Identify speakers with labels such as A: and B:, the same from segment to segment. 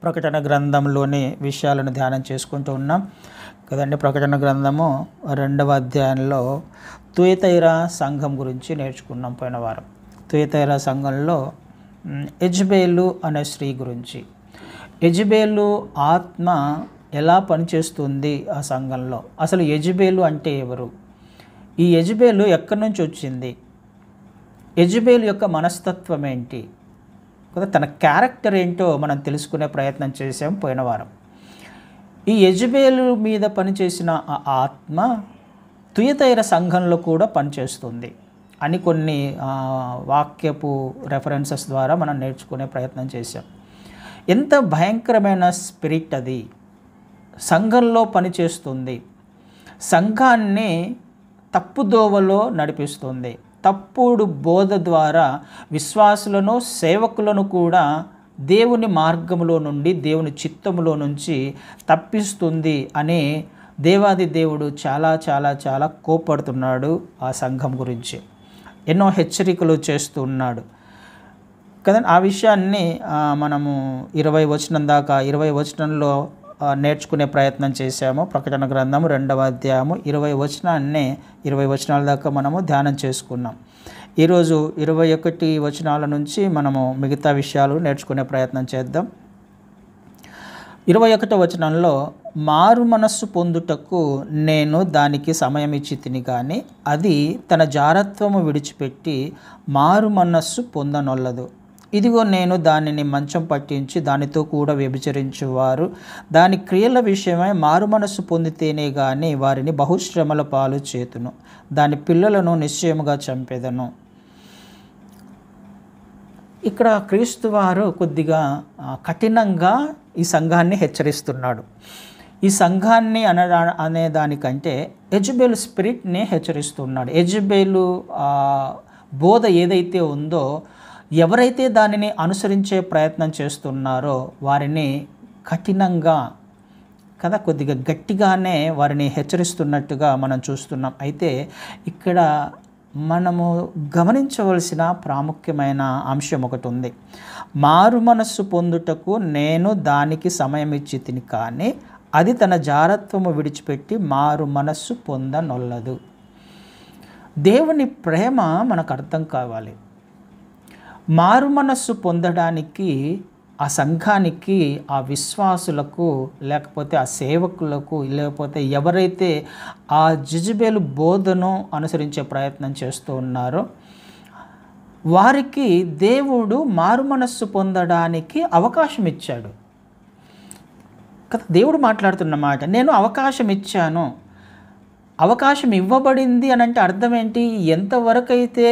A: ప్రకటన గ్రంథంలోని విషయాలను ధ్యానం చేసుకుంటూ ఉన్నాం కదండి. ప్రకటన గ్రంథము 2వ అధ్యాయంలో తుయతైర సంఘం గురించి నేర్చుకున్నాం పోయిన వారం. తుయతైర సంఘంలో యెజబేలు అనే స్త్రీ గురించి, యెజబేలు ఆత్మ ఎలా పనిచేస్తుంది ఆ సంఘంలో, అసలు యెజబేలు అంటే ఎవరు, ఈ యెజబేలు ఎక్కడి నుంచి వచ్చింది, యెజబేలు యొక్క మనస్తత్వం ఏంటి కదా, తన క్యారెక్టర్ ఏంటో మనం తెలుసుకునే ప్రయత్నం చేసాం పోయిన వారం. ఈ యెజబేలు మీద పనిచేసిన ఆ ఆత్మ తుయతైర సంఘంలో కూడా పనిచేస్తుంది అని కొన్ని వాక్యపు రెఫరెన్సెస్ ద్వారా మనం నేర్చుకునే ప్రయత్నం చేశాం. ఎంత భయంకరమైన స్పిరిట్ అది, సంఘంలో పనిచేస్తుంది, సంఘాన్ని తప్పుదోవలో నడిపిస్తుంది, తప్పుడు బోధ ద్వారా విశ్వాసులను సేవకులను కూడా దేవుని మార్గంలో నుండి దేవుని చిత్తములో నుంచి తప్పిస్తుంది అని దేవాది దేవుడు చాలా చాలా చాలా కోపడుతున్నాడు ఆ సంఘం గురించి. ఎన్నో హెచ్చరికలు చేస్తూ ఉన్నాడు కదా. ఆ విషయాన్ని మనము 20 వచనం దాకా 20 వచనంలో నేర్చుకునే ప్రయత్నం చేశాము. ప్రకటన గ్రంథము 2వ అధ్యాయము 20 వచనాల దాకా మనము ధ్యానం చేసుకున్నాం. ఈరోజు 21 వచనాల నుంచి మనము మిగతా విషయాలు నేర్చుకునే ప్రయత్నం చేద్దాం. 21వ వచనంలో మారు మనస్సు పొందుటకు నేను దానికి సమయం ఇచ్చి తిని కానీ అది తన జారత్వము విడిచిపెట్టి మారు మనస్సు పొందనొల్లదు. ఇదిగో నేను దానిని మంచం పట్టించి దానితో కూడా వ్యభిచరించువారు దాని క్రియల విషయమై మారు మనస్సు పొందితేనే కానీ వారిని బహుశ్రమల పాలు చేతును, దాని పిల్లలను నిశ్చయముగా చంపేదను. ఇక్కడ క్రీస్తు వారు కొద్దిగా కఠినంగా ఈ సంఘాన్ని హెచ్చరిస్తున్నాడు. ఈ సంఘాన్ని అనే దానికంటే యెజబేలు స్పిరిట్ని హెచ్చరిస్తున్నాడు. యెజబేలు బోధ ఏదైతే ఉందో, ఎవరైతే దానిని అనుసరించే ప్రయత్నం చేస్తున్నారో వారిని కఠినంగా కదా, కొద్దిగా గట్టిగానే వారిని హెచ్చరిస్తున్నట్టుగా మనం చూస్తున్నాం. అయితే ఇక్కడ మనము గమనించవలసిన ప్రాముఖ్యమైన అంశం ఒకటి ఉంది. మారు మనస్సు పొందుటకు నేను దానికి సమయం ఇచ్చి తిని కానీ అది తన జారత్వము విడిచిపెట్టి మారు మనస్సు పొందనొల్లదు. దేవుని ప్రేమ మనకు అర్థం కావాలి. మారు మనస్సు పొందడానికి ఆ సంఘానికి, ఆ విశ్వాసులకు, లేకపోతే ఆ సేవకులకు, లేకపోతే ఎవరైతే ఆ యెజబేలు బోధను అనుసరించే ప్రయత్నం చేస్తూ ఉన్నారో వారికి దేవుడు మారు మనస్సు పొందడానికి అవకాశం ఇచ్చాడు కదా. దేవుడు మాట్లాడుతున్న మాట, నేను అవకాశం ఇచ్చాను. అవకాశం ఇవ్వబడింది అని అంటే అర్థం ఏంటి? ఎంతవరకైతే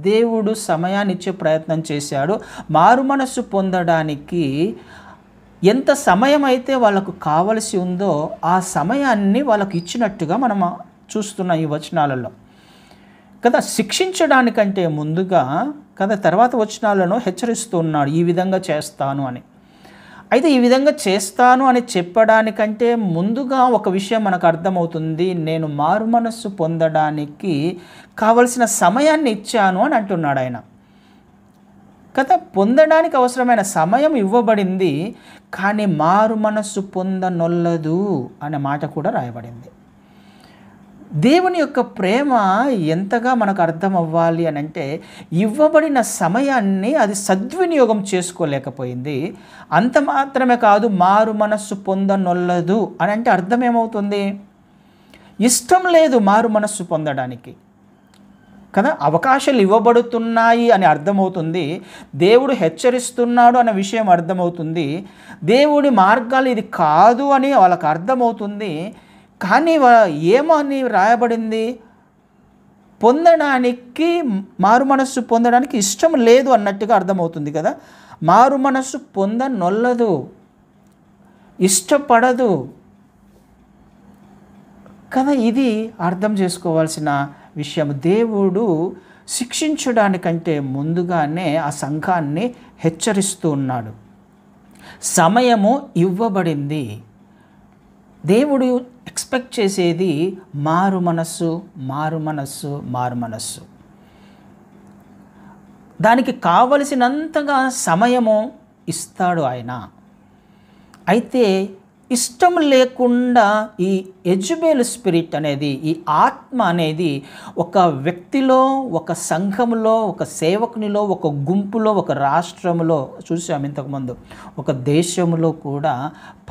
A: దేవుడు సమయాన్ని ఇచ్చే ప్రయత్నం చేశాడు, మారు మనస్సు పొందడానికి ఎంత సమయం అయితే వాళ్ళకు కావలసి ఉందో ఆ సమయాన్ని వాళ్ళకు ఇచ్చినట్టుగా మనం చూస్తున్నాం ఈ వచనాలలో కదా. శిక్షించడానికంటే ముందుగా కదా తర్వాత వచనాలను హెచ్చరిస్తున్నాడు, ఈ విధంగా చేస్తాను అని. అయితే ఈ విధంగా చేస్తాను అని చెప్పడానికంటే ముందుగా ఒక విషయం మనకు అర్థమవుతుంది. నేను మారు మనస్సు పొందడానికి కావలసిన సమయాన్ని ఇచ్చాను అని అంటున్నాడు ఆయన కదా. పొందడానికి అవసరమైన సమయం ఇవ్వబడింది, కానీ మారు మనస్సు పొందనొల్లదు అనే మాట కూడా రాయబడింది. దేవుని యొక్క ప్రేమ ఎంతగా మనకు అర్థం అవ్వాలి అని అంటే, ఇవ్వబడిన సమయాన్ని అది సద్వినియోగం చేసుకోలేకపోయింది. అంత మాత్రమే కాదు, మారు మనస్సు పొందనొల్లదు అని అంటే అర్థం ఏమవుతుంది? ఇష్టం లేదు మారు మనస్సు పొందడానికి కదా. అవకాశాలు ఇవ్వబడుతున్నాయి అని అర్థమవుతుంది, దేవుడు హెచ్చరిస్తున్నాడు అనే విషయం అర్థమవుతుంది, దేవుడి మార్గాలు ఇది కాదు అని వాళ్ళకు అర్థమవుతుంది. కానీ ఏమని రాయబడింది? పొందడానికి, మారు మనస్సు పొందడానికి ఇష్టం లేదు అన్నట్టుగా అర్థమవుతుంది కదా. మారు మనస్సు పొందనొల్లదు, ఇష్టపడదు కదా. ఇది అర్థం చేసుకోవాల్సిన విషయం. దేవుడు శిక్షించడానికంటే ముందుగానే ఆ సంఘాన్ని హెచ్చరిస్తూ ఉన్నాడు. సమయము ఇవ్వబడింది. దేవుడు ఎక్స్పెక్ట్ చేసేది మారు మనస్సు, మారు మనస్సు, మారు మనస్సు. దానికి కావలసినంతగా సమయము ఇస్తాడు ఆయన. అయితే ఇష్టం లేకుండా ఈ యెజబెల్ స్పిరిట్ అనేది, ఈ ఆత్మ అనేది ఒక వ్యక్తిలో, ఒక సంఘంలో, ఒక సేవకునిలో, ఒక గుంపులో, ఒక రాష్ట్రంలో చూసాం ఇంతకుముందు, ఒక దేశంలో కూడా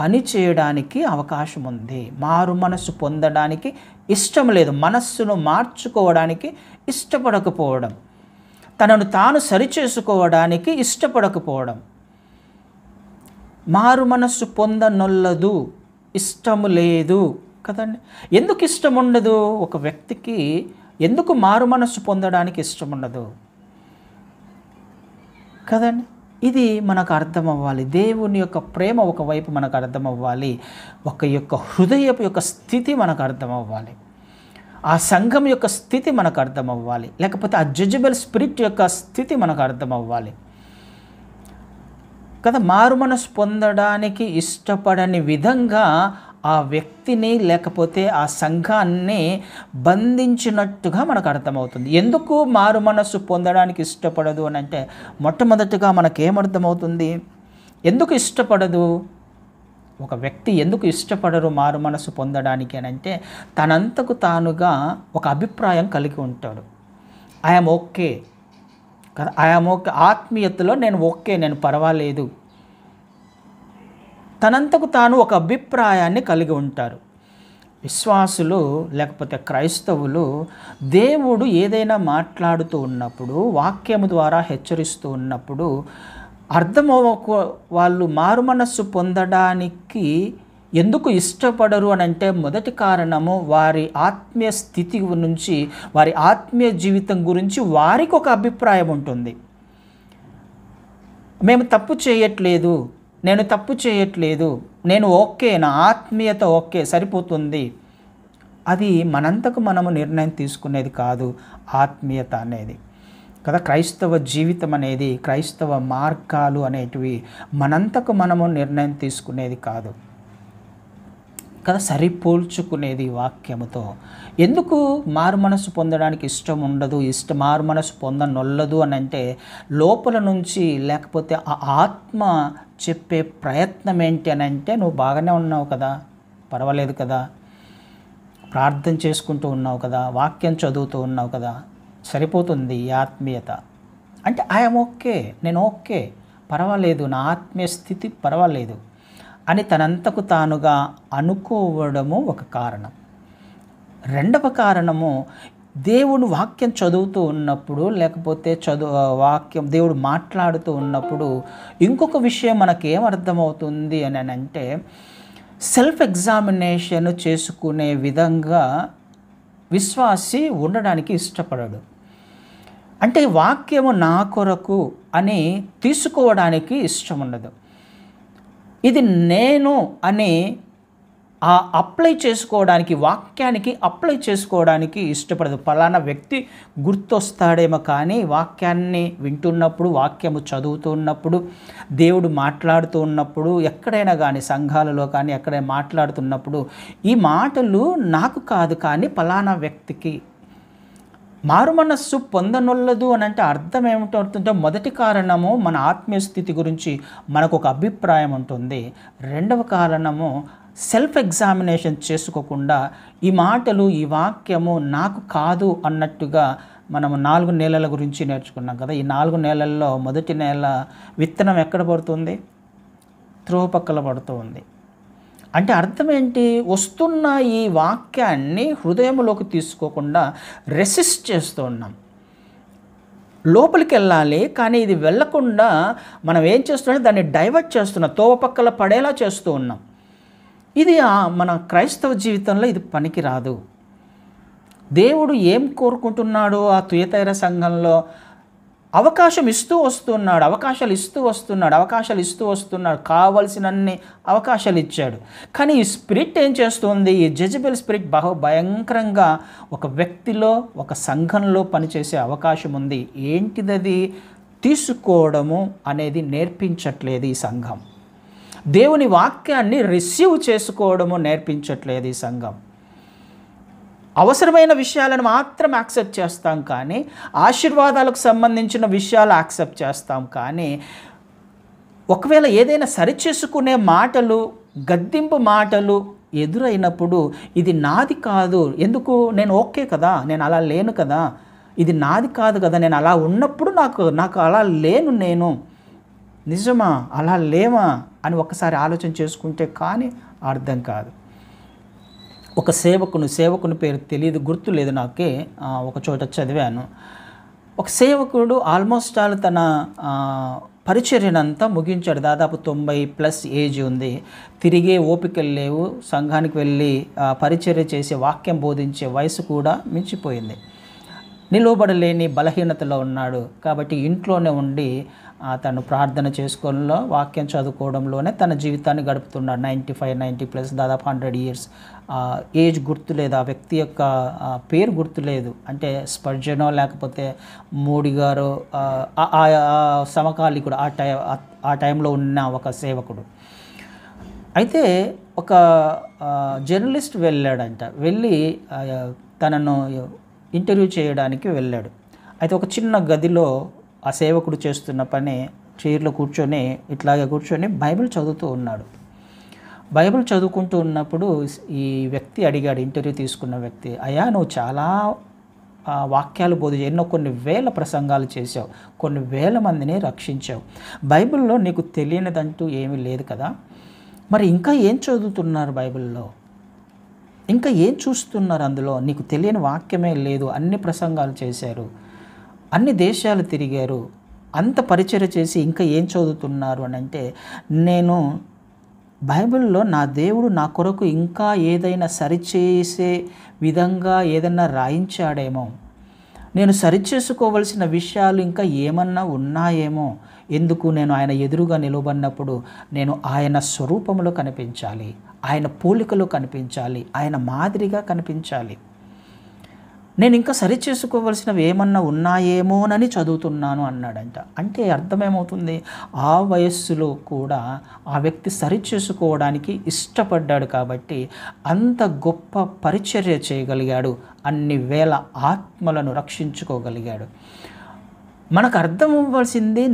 A: పని చేయడానికి అవకాశం ఉంది. మారు మనసు పొందడానికి ఇష్టం లేదు, మనస్సును మార్చుకోవడానికి ఇష్టపడకపోవడం, తనను తాను సరిచేసుకోవడానికి ఇష్టపడకపోవడం, మారు మనస్సు పొందనొల్లదు, ఇష్టము లేదు కదండి. ఎందుకు ఇష్టం ఉండదు? ఒక వ్యక్తికి ఎందుకు మారు మనస్సు పొందడానికి ఇష్టం ఉండదు కదండి. ఇది మనకు అర్థం అవ్వాలి. దేవుని యొక్క ప్రేమ ఒకవైపు మనకు అర్థం అవ్వాలి, ఒక యొక్క హృదయపు యొక్క స్థితి మనకు అర్థం అవ్వాలి, ఆ సంఘం యొక్క స్థితి మనకు అర్థం అవ్వాలి, లేకపోతే ఆ జెజబెల్ స్పిరిట్ యొక్క స్థితి మనకు అర్థం అవ్వాలి కదా. మారు మనసు పొందడానికి ఇష్టపడని విధంగా ఆ వ్యక్తిని లేకపోతే ఆ సంఘాన్ని బంధించినట్టుగా మనకు అర్థమవుతుంది. ఎందుకు మారు మనసు పొందడానికి ఇష్టపడదు అని అంటే, మొట్టమొదటిగా మనకేమర్థమవుతుంది? ఎందుకు ఇష్టపడదు? ఒక వ్యక్తి ఎందుకు ఇష్టపడరు మారు మనసు పొందడానికి అని అంటే, తనంతకు తానుగా ఒక అభిప్రాయం కలిగి ఉంటాడు. ఐఎమ్ ఓకే కదా, ఐఎమ్ ఓకే, ఆత్మీయతలో నేను ఓకే, నేను పర్వాలేదు, తనంతకు తాను ఒక అభిప్రాయాన్ని కలిగి ఉంటారు. విశ్వాసులు లేకపోతే క్రైస్తవులు దేవుడు ఏదైనా మాట్లాడుతూ ఉన్నప్పుడు, వాక్యము ద్వారా హెచ్చరిస్తూ ఉన్నప్పుడు వాళ్ళు మారు మనస్సు పొందడానికి ఎందుకు ఇష్టపడరు అని అంటే, మొదటి కారణము వారి ఆత్మీయ స్థితి నుంచి, వారి ఆత్మీయ జీవితం గురించి వారికి ఒక అభిప్రాయం ఉంటుంది. మేము తప్పు చేయట్లేదు, నేను తప్పు చేయట్లేదు, నేను ఓకే, నా ఆత్మీయత ఓకే, సరిపోతుంది. అది మనంతకు మనము నిర్ణయం తీసుకునేది కాదు ఆత్మీయత అనేది కదా. క్రైస్తవ జీవితం అనేది, క్రైస్తవ మార్గాలు అనేటివి మనంతకు మనము నిర్ణయం తీసుకునేది కాదు కదా, సరిపోల్చుకునేది వాక్యముతో. ఎందుకు మారు మనసు పొందడానికి ఇష్టం ఉండదు, మారు మనసు పొందనొల్లదు అని అంటే, లోపల నుంచి లేకపోతే ఆ ఆత్మ చెప్పే ప్రయత్నం ఏంటి అని అంటే, నువ్వు బాగానే ఉన్నావు కదా, పర్వాలేదు కదా, ప్రార్థన చేసుకుంటూ ఉన్నావు కదా, వాక్యం చదువుతూ ఉన్నావు కదా, సరిపోతుంది ఈ ఆత్మీయత అంటే, ఐఎమ్ ఓకే, నేను ఓకే, పర్వాలేదు, నా ఆత్మీయ స్థితి పర్వాలేదు అని తనంతకు తానుగా అనుకోవడము ఒక కారణం. రెండవ కారణము, దేవుడు వాక్యం చదువుతూ ఉన్నప్పుడు లేకపోతే వాక్యం దేవుడు మాట్లాడుతూ ఉన్నప్పుడు ఇంకొక విషయం మనకేమర్థమవుతుంది అని అంటే, సెల్ఫ్ ఎగ్జామినేషన్ చేసుకునే విధంగా విశ్వాసి ఉండడానికి ఇష్టపడడు. అంటే వాక్యము నా కొరకు అని తీసుకోవడానికి ఇష్టం ఉండదు. ఇది నేను అని అప్లై చేసుకోవడానికి, వాక్యానికి అప్లై చేసుకోవడానికి ఇష్టపడదు. పలానా వ్యక్తి గుర్తొస్తాడేమో కానీ వాక్యాన్ని వింటున్నప్పుడు, వాక్యము చదువుతూ ఉన్నప్పుడు, దేవుడు మాట్లాడుతూ ఉన్నప్పుడు, ఎక్కడైనా కానీ సంఘాలలో కానీ ఎక్కడైనా మాట్లాడుతున్నప్పుడు, ఈ మాటలు నాకు కాదు కానీ పలానా వ్యక్తికి. మారు మనస్సు పొందనొల్లదు అని అంటే అర్థం ఏమిటవుతుంటే, మొదటి కారణము మన ఆత్మీయ స్థితి గురించి మనకు ఒక అభిప్రాయం ఉంటుంది. రెండవ కారణము, సెల్ఫ్ ఎగ్జామినేషన్ చేసుకోకుండా ఈ మాటలు, ఈ వాక్యము నాకు కాదు అన్నట్టుగా. మనము 4 నెలల గురించి నేర్చుకున్నాం కదా. ఈ 4 నెలల్లో మొదటి నెల విత్తనం ఎక్కడ పడుతుంది? త్రోవ పక్కల పడుతూ ఉంది. అంటే అర్థం ఏంటి? వస్తున్న ఈ వాక్యాన్ని హృదయంలోకి తీసుకోకుండా రెసిస్ట్ చేస్తూ ఉన్నాం. లోపలికి వెళ్ళాలి కానీ ఇది వెళ్ళకుండా మనం ఏం చేస్తున్నాం? దాన్ని డైవర్ట్ చేస్తున్నాం, తోవ పక్కల పడేలా చేస్తూ ఉన్నాం. ఇది మన క్రైస్తవ జీవితంలో ఇది పనికిరాదు. దేవుడు ఏం కోరుకుంటున్నాడు? ఆ తుయతైర సంఘంలో అవకాశం ఇస్తూ వస్తున్నాడు, అవకాశాలు ఇస్తూ వస్తున్నాడు, కావలసినన్ని అవకాశాలు ఇచ్చాడు. కానీ ఈ స్పిరిట్ ఏం చేస్తుంది? ఈ జెజబెల్ స్పిరిట్ భయంకరంగా ఒక వ్యక్తిలో, ఒక సంఘంలో పనిచేసే అవకాశం ఉంది. ఏంటిదది? తీసుకోవడము అనేది నేర్పించట్లేదు ఈ సంఘం. దేవుని వాక్యాన్ని రిసీవ్ చేసుకోవడము నేర్పించట్లేదు ఈ సంఘం. అవసరమైన విషయాలను మాత్రం యాక్సెప్ట్ చేస్తాం కానీ, ఆశీర్వాదాలకు సంబంధించిన విషయాలు యాక్సెప్ట్ చేస్తాం కానీ, ఒకవేళ ఏదైనా సరిచేసుకునే మాటలు, గద్దింపు మాటలు ఎదురైనప్పుడు ఇది నాది కాదు, ఎందుకు, నేను ఓకే కదా, నేను అలా లేను కదా, ఇది నాది కాదు కదా, నేను అలా ఉన్నప్పుడు నాకు అలా లేను, నేను నిజమా, అలా లేమా అని ఒకసారి ఆలోచన చేసుకుంటే కానీ అర్థం కాదు. ఒక సేవకుని పేరు తెలియదు, గుర్తు లేదు నాకే, ఒక చోట చదివాను. ఒక సేవకుడు ఆల్మోస్ట్ ఆల్ తన పరిచర్యనంతా ముగించాడు. దాదాపు 90+ ఏజ్ ఉంది. తిరిగే ఓపికలు లేవు. సంఘానికి వెళ్ళి పరిచర్య చేసే, వాక్యం బోధించే వయసు కూడా మించిపోయింది. నిలవబడలేని బలహీనతలో ఉన్నాడు. కాబట్టి ఇంట్లోనే ఉండి తను ప్రార్థన చేసుకోవడంలో, వాక్యం చదువుకోవడంలోనే తన జీవితాన్ని గడుపుతున్నాడు. 95-90+ దాదాపు 100 years. ఏజ్ గుర్తులేదు, ఆ వ్యక్తి యొక్క పేరు గుర్తులేదు. అంటే స్పర్జనో లేకపోతే మోడీ గారో సమకాలీకుడు, ఆ టైంలో ఉన్న ఒక సేవకుడు. అయితే ఒక జర్నలిస్ట్ వెళ్ళాడంట. వెళ్ళి తనను ఇంటర్వ్యూ చేయడానికి వెళ్ళాడు. అయితే ఒక చిన్న గదిలో ఆ సేవకుడు చేస్తున్న పని, చైర్లో కూర్చొని, ఇట్లాగే కూర్చొని బైబిల్ చదువుతూ ఉన్నాడు. బైబిల్ చదువుకుంటూ ఉన్నప్పుడు ఈ వ్యక్తి అడిగాడు, ఇంటర్వ్యూ తీసుకున్న వ్యక్తి, అయ్యా నువ్వు చాలా వాక్యాలు కొన్ని వేల ప్రసంగాలు చేసావు, కొన్ని వేల మందిని రక్షించావు, బైబిల్లో నీకు తెలియనిదంటూ ఏమీ లేదు కదా, మరి ఇంకా ఏం చదువుతున్నారు బైబిల్లో, ఇంకా ఏం చూస్తున్నారు అందులో, నీకు తెలియని వాక్యమే లేదు, అన్ని ప్రసంగాలు చేశారు, అన్ని దేశాలు తిరిగారు, అంత పరిచర్య చేసి ఇంకా ఏం చదువుతున్నారు అని అంటే, నేను బైబిల్లో నా దేవుడు నా కొరకు ఇంకా ఏదైనా సరిచేసే విధంగా ఏదైనా రాయించాడేమో, నేను సరిచేసుకోవలసిన విషయాలు ఇంకా ఏమన్నా ఉన్నాయేమో, ఎందుకు నేను ఆయన ఎదురుగా నిలబడినప్పుడు నేను ఆయన స్వరూపంలో కనిపించాలి, ఆయన పోలికలో కనిపించాలి, ఆయన మాదిరిగా కనిపించాలి, నేను ఇంకా సరిచేసుకోవలసినవి ఏమన్నా ఉన్నాయేమోనని చదువుతున్నాను అన్నాడంట. అంటే అర్థమేమవుతుంది, ఆ వయస్సులో కూడా ఆ వ్యక్తి సరిచేసుకోవడానికి ఇష్టపడ్డాడు కాబట్టి అంత గొప్ప పరిచర్య చేయగలిగాడు, అన్ని వేల ఆత్మలను రక్షించుకోగలిగాడు. మనకు అర్థం అవ్వాల్సింది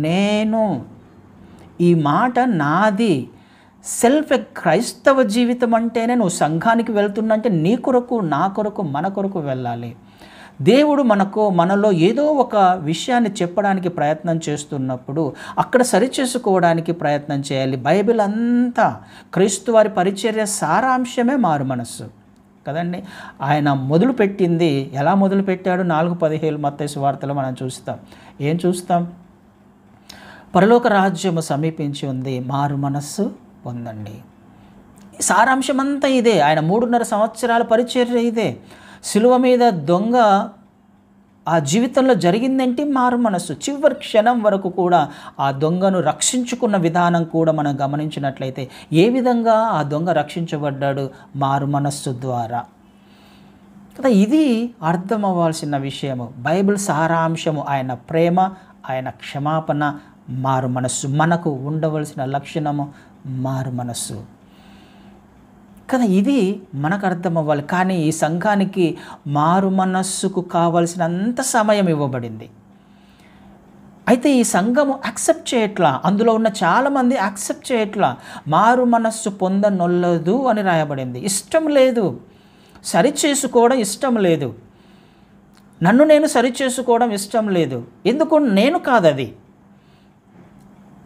A: నేను, ఈ మాట నాది. క్రైస్తవ జీవితం అంటేనే నువ్వు సంఘానికి వెళ్తున్నంటే నీ కొరకు, నా కొరకు, మన కొరకు వెళ్ళాలి. దేవుడు మనలో ఏదో ఒక విషయాన్ని చెప్పడానికి ప్రయత్నం చేస్తున్నప్పుడు అక్కడ సరిచేసుకోవడానికి ప్రయత్నం చేయాలి. బైబిల్ అంతా క్రీస్తు వారి పరిచర్య సారాంశమే మారు మనస్సు కదండి. ఆయన మొదలుపెట్టింది ఎలా మొదలుపెట్టాడు? 4:17 మత్తయి సువార్తలో మనం చూస్తాం. ఏం చూస్తాం? పరలోక రాజ్యము సమీపించి ఉంది, మారు మనస్సు పొందండి. సారాంశమంతా ఇదే. ఆయన 3.5 సంవత్సరాల పరిచర్య ఇదే. శిలువ మీద దొంగ ఆ జీవితంలో జరిగిందంటే మారు మనస్సు. చివరి క్షణం వరకు కూడా ఆ దొంగను రక్షించుకున్న విధానం కూడా మనం గమనించినట్లయితే ఏ విధంగా ఆ దొంగ రక్షించబడ్డాడు? మారు మనస్సు ద్వారా. కదా, ఇది అర్థం అవ్వాల్సిన విషయము. బైబిల్ సారాంశము ఆయన ప్రేమ, ఆయన క్షమాపణ, మారు మనస్సు. మనకు ఉండవలసిన లక్షణము మారు మనస్సు కదా, ఇది మనకు అర్థం అవ్వాలి. కానీ ఈ సంఘానికి మారు మనస్సుకు కావలసినంత సమయం ఇవ్వబడింది. అయితే ఈ సంఘము యాక్సెప్ట్ చేయట్లా, అందులో ఉన్న చాలామంది యాక్సెప్ట్ చేయట్లా. మారు మనస్సు పొందనొల్లదు అని రాయబడింది. ఇష్టం లేదు, సరిచేసుకోవడం ఇష్టం లేదు, నన్ను నేను సరిచేసుకోవడం ఇష్టం లేదు. ఎందుకు? నేను కాదు, అది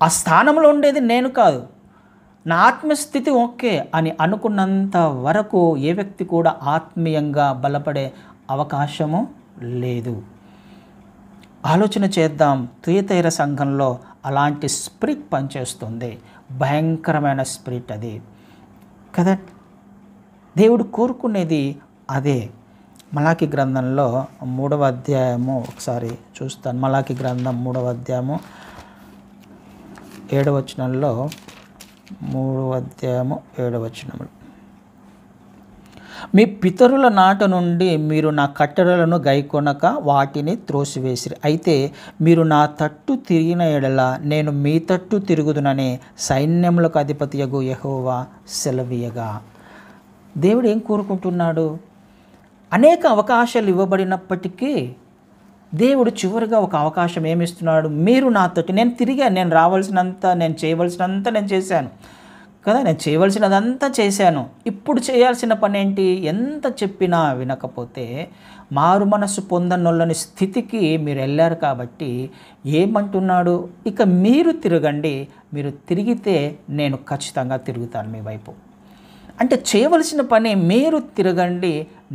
A: ఆ స్థానంలో ఉండేది నేను కాదు, నా ఆత్మస్థితి ఓకే అని అనుకున్నంత వరకు ఏ వ్యక్తి కూడా ఆత్మీయంగా బలపడే అవకాశము లేదు. ఆలోచన చేద్దాం. తుయతైర సంఘంలో అలాంటి స్పిరిట్ పనిచేస్తుంది, భయంకరమైన స్పిరిట్ అది కదా. దేవుడు కోరుకునేది అదే. మలాకి గ్రంథంలో 3వ అధ్యాయము ఒకసారి చూస్తాను. మలాకి గ్రంథం 3వ అధ్యాయము 7వ వచనంలో, 3వ అధ్యాయము 7వ వచనంలో, మీ పితరుల నాట నుండి మీరు నా కట్టడలను గైకొనక వాటిని త్రోసివేసిరి. అయితే మీరు నా తట్టు తిరిగిన ఎడల నేను మీ తట్టు తిరుగుదునని సైన్యములకు అధిపతియగు యెహోవా సెలవీయగా. దేవుడు ఏం కోరుకుంటున్నాడు? అనేక అవకాశాలు ఇవ్వబడినప్పటికీ దేవుడు చివరిగా ఒక అవకాశం ఏమిస్తున్నాడు, మీరు నాతోటి, నేను తిరిగాను, నేను రావాల్సినంత, నేను చేయవలసినంత నేను చేశాను కదా, నేను చేయవలసినదంతా చేశాను, ఇప్పుడు చేయాల్సిన పని ఏంటి, ఎంత చెప్పినా వినకపోతే మారు మనస్సు పొందనొల్లని స్థితికి మీరు వెళ్ళారు కాబట్టి ఏమంటున్నాడు, ఇక మీరు తిరగండి, మీరు తిరిగితే నేను ఖచ్చితంగా తిరుగుతాను మీ వైపు. అంటే చేయవలసిన పని మీరు తిరగండి,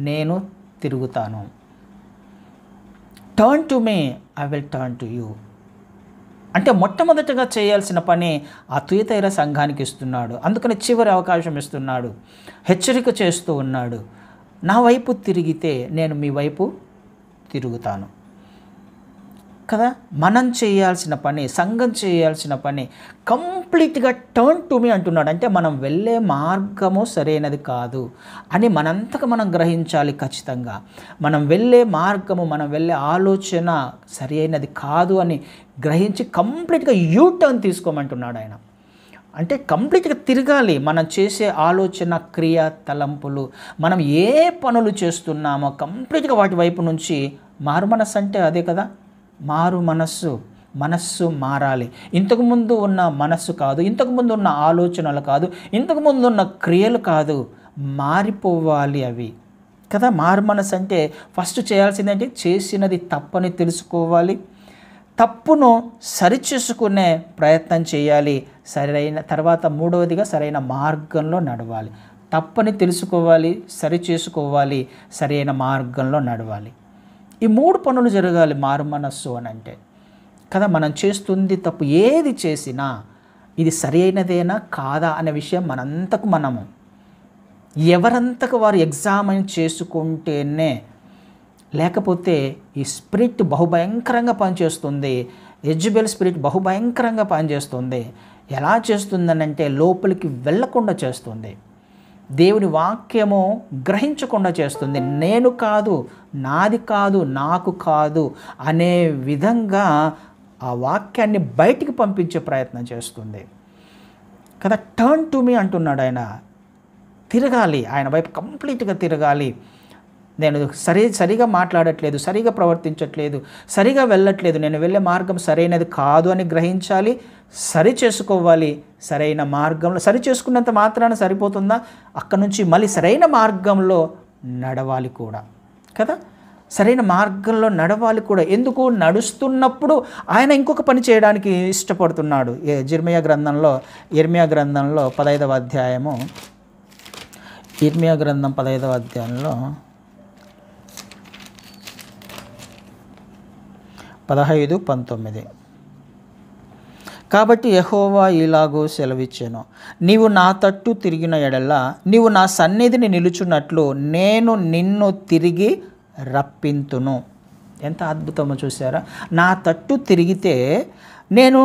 A: నేను తిరుగుతాను. Turn to me, I will turn to you. అంటే మొట్టమొదటిగా చేయాల్సిన పని ఆ తుయతైర సంఘానికి ఇస్తున్నాడు. అందుకని చివరి అవకాశం ఇస్తున్నాడు, హెచ్చరిక చేస్తూ ఉన్నాడు, నా వైపు తిరిగితే నేను మీ వైపు తిరుగుతాను కదా. మనం చేయాల్సిన పని, సంఘం చేయాల్సిన పని కంప్లీట్గా టర్న్ టు మీ అంటున్నాడు. అంటే మనం వెళ్ళే మార్గము సరైనది కాదు అని మనంతకు మనం గ్రహించాలి. ఖచ్చితంగా మనం వెళ్ళే మార్గము, మనం వెళ్ళే ఆలోచన సరి అయినది కాదు అని గ్రహించి కంప్లీట్గా యూ టర్న్ తీసుకోమంటున్నాడు ఆయన. అంటే కంప్లీట్గా తిరగాలి. మనం చేసే ఆలోచన, క్రియ, తలంపులు, మనం ఏ పనులు చేస్తున్నామో కంప్లీట్గా వాటి వైపు నుంచి మారు మనస్సు అంటే అదే కదా, మారు మనస్సు. మనస్సు మారాలి. ఇంతకుముందు ఉన్న మనస్సు కాదు, ఇంతకుముందు ఉన్న ఆలోచనలు కాదు, ఇంతకుముందు ఉన్న క్రియలు కాదు, మారిపోవాలి అవి కదా. మారు మనస్సు అంటే ఫస్ట్ చేయాల్సిందంటే చేసినది తప్పని తెలుసుకోవాలి, తప్పును సరిచేసుకునే ప్రయత్నం చేయాలి, సరైన తర్వాత మూడవదిగా సరైన మార్గంలో నడవాలి. తప్పని తెలుసుకోవాలి, సరిచేసుకోవాలి, సరైన మార్గంలో నడవాలి. ఈ 3 పనులు జరగాలి మారు మనస్సు అని అంటే కదా. మనం చేస్తుంది తప్పు ఏది చేసినా ఇది సరి అయినదేనా కాదా అనే విషయం మనంతకు మనము ఎవరంతకు వారు ఎగ్జామిన్ చేసుకుంటేనే, లేకపోతే ఈ స్పిరిట్ బహుభయంకరంగా పనిచేస్తుంది. యెజబెల్ స్పిరిట్ బహుభయంకరంగా పనిచేస్తుంది. ఎలా చేస్తుందనంటే లోపలికి వెళ్ళకుండా చేస్తుంది, దేవుని వాక్యము గ్రహించకుండా చేస్తుంది. నేను కాదు, నాది కాదు, నాకు కాదు అనే విధంగా ఆ వాక్యాన్ని బయటికి పంపించే ప్రయత్నం చేస్తుంది కదా. టర్న్ టు మీ అంటున్నాడు ఆయన. తిరగాలి, ఆయన వైపు కంప్లీట్గా తిరగాలి. నేను సరిగా మాట్లాడట్లేదు, సరిగా ప్రవర్తించట్లేదు, సరిగా వెళ్ళట్లేదు, నేను వెళ్ళే మార్గం సరైనది కాదు అని గ్రహించాలి, సరి చేసుకోవాలి. సరైన మార్గంలో సరి చేసుకున్నంత మాత్రాన సరిపోతుందా, అక్కడ నుంచి మళ్ళీ సరైన మార్గంలో నడవాలి కూడా కదా. సరైన మార్గంలో నడవాలి కూడా. ఎందుకు నడుస్తున్నప్పుడు ఆయన ఇంకొక పని చేయడానికి ఇష్టపడుతున్నాడు. ఇర్మియా గ్రంథంలో 15వ అధ్యాయము, ఇర్మియా గ్రంథం 15వ అధ్యాయంలో 15-19. కాబట్టి యెహోవా ఇలాగూ సెలవిచ్చెను, నీవు నా తట్టు తిరిగిన ఎడల నీవు నా సన్నిధిని నిలుచున్నట్లు నేను నిన్ను తిరిగి రప్పింతును. ఎంత అద్భుతమో చూసారా. నా తట్టు తిరిగితే నేను